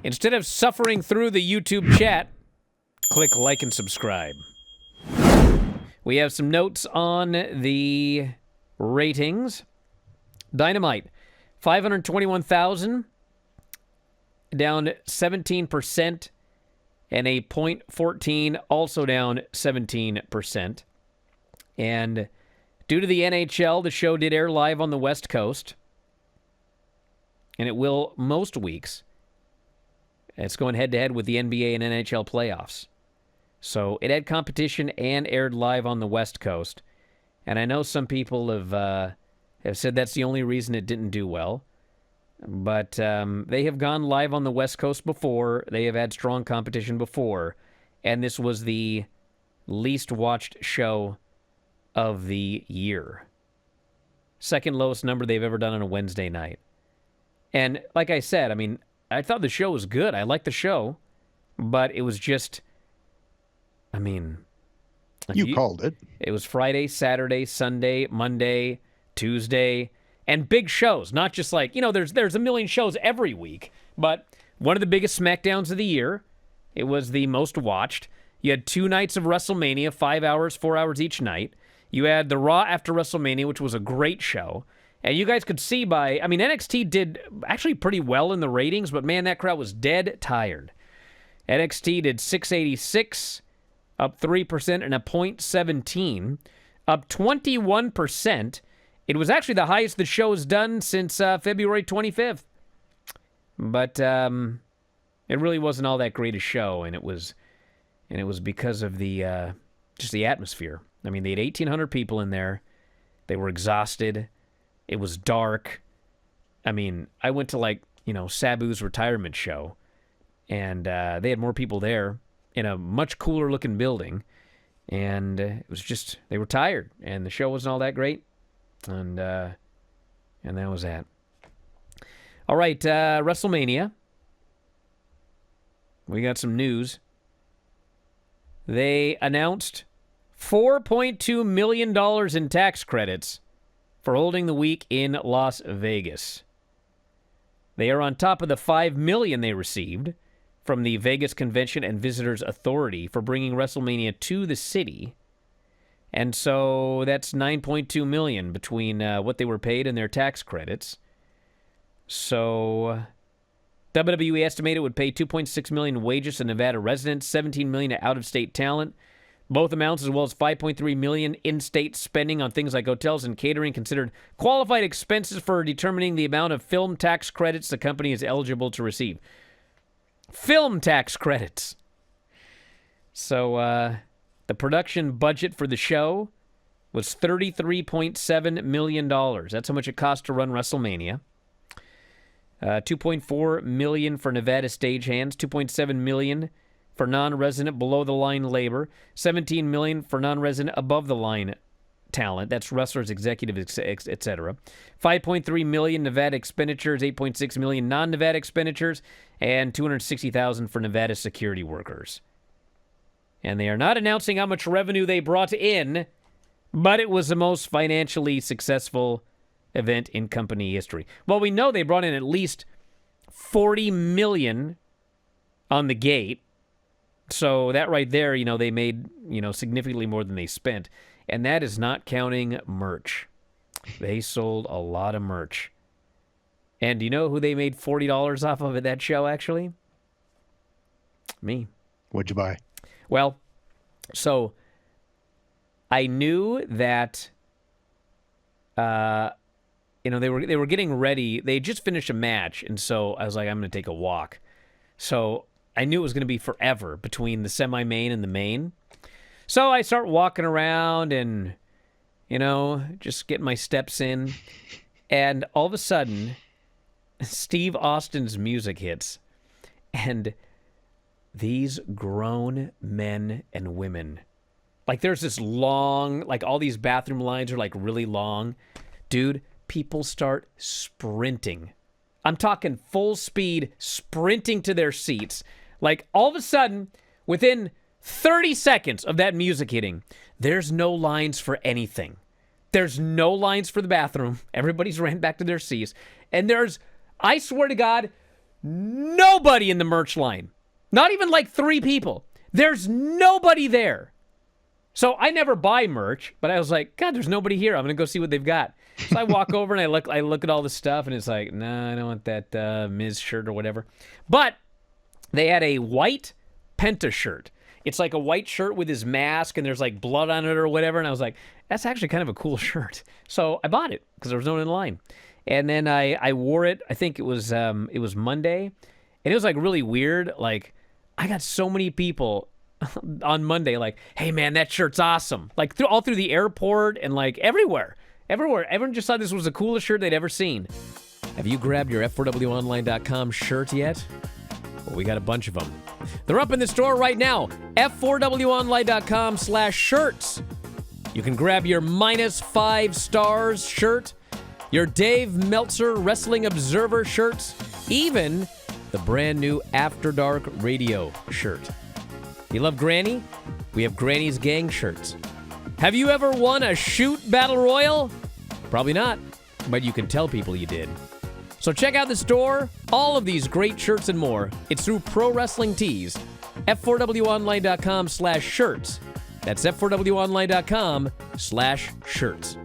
Instead of suffering through the YouTube chat, click like and subscribe. We have some notes on the ratings. Dynamite, 521,000, down 17%, and a .14, also down 17%. And due to the NHL, the show did air live on the West Coast, and it will most weeks. It's going head-to-head with the NBA and NHL playoffs. So it had competition and aired live on the West Coast. And I know some people have said that's the only reason it didn't do well. But they have gone live on the West Coast before. They have had strong competition before. And this was the least watched show of the year. Second lowest number they've ever done on a Wednesday night. And like I said, I mean, I thought the show was good. I liked the show. But it was just... I mean... You called it. It was Friday, Saturday, Sunday, Monday, Tuesday, and big shows. Not just like, there's a million shows every week, but one of the biggest SmackDowns of the year. It was the most watched. You had 2 nights of WrestleMania, 5 hours, 4 hours each night. You had the Raw after WrestleMania, which was a great show. And you guys could see NXT did actually pretty well in the ratings, but man, that crowd was dead tired. NXT did 686, up 3% and a .17, up 21%. It was actually the highest the show has done since February 25th. But it really wasn't all that great a show, and it was because of the just the atmosphere. I mean, they had 1,800 people in there. They were exhausted. It was dark. I mean, I went to Sabu's retirement show, and they had more people there in a much cooler looking building, and it was just, they were tired, and the show wasn't all that great, and that was that. All right, WrestleMania. We got some news. They announced $4.2 million in tax credits for holding the week in Las Vegas. They are on top of the $5 million they received from the Vegas Convention and Visitors Authority for bringing WrestleMania to the city. And so that's $9.2 million between what they were paid and their tax credits. So WWE estimated it would pay $2.6 million in wages to Nevada residents, $17 million to out-of-state talent. Both amounts, as well as $5.3 million in-state spending on things like hotels and catering, considered qualified expenses for determining the amount of film tax credits the company is eligible to receive. Film tax credits. So the production budget for the show was $33.7 million. That's how much it cost to run WrestleMania. $2.4 million for Nevada stagehands, $2.7 million for non-resident below-the-line labor, $17 million for non-resident above-the-line talent. That's wrestlers, executives, etc. $5.3 million Nevada expenditures, $8.6 million non-Nevada expenditures, and $260,000 for Nevada security workers. And they are not announcing how much revenue they brought in, but it was the most financially successful event in company history. Well, we know they brought in at least $40 million on the gate. So that right there, they made, significantly more than they spent. And that is not counting merch. They sold a lot of merch. And do you know who they made $40 off of at that show, actually? Me. What'd you buy? Well, so I knew that, they were getting ready. They just finished a match, and so I was like, I'm going to take a walk. So I knew it was going to be forever between the semi-main and the main. So I start walking around and, just getting my steps in. And all of a sudden, Steve Austin's music hits. And these grown men and women, there's this long, all these bathroom lines are really long. Dude, people start sprinting. I'm talking full speed, sprinting to their seats. All of a sudden, within 30 seconds of that music hitting, there's no lines for anything. There's no lines for the bathroom. Everybody's ran back to their seats. And there's, I swear to God, nobody in the merch line. Not even like 3 people. There's nobody there. So I never buy merch, but I was like, God, there's nobody here. I'm going to go see what they've got. So I walk over and I look at all the stuff, and it's like, nah, I don't want that Miz shirt or whatever. But they had a white Penta shirt. It's like a white shirt with his mask, and there's like blood on it or whatever. And I was like, that's actually kind of a cool shirt. So I bought it because there was no one in line. And then I wore it. I think it was Monday, and it was like really weird. Like I got so many people on Monday like, hey man, that shirt's awesome. Like all through the airport and like everywhere. Everyone just thought this was the coolest shirt they'd ever seen. Have you grabbed your F4WOnline.com shirt yet? Well, we got a bunch of them. They're up in the store right now. F4WOnline.com/shirts. You can grab your -5 stars shirt, your Dave Meltzer Wrestling Observer shirts, even the brand new After Dark Radio shirt. You love Granny? We have Granny's Gang shirts. Have you ever won a shoot battle royal? Probably not, but you can tell people you did. So check out the store, all of these great shirts and more. It's through Pro Wrestling Tees, F4WOnline.com/shirts. That's F4WOnline.com/shirts.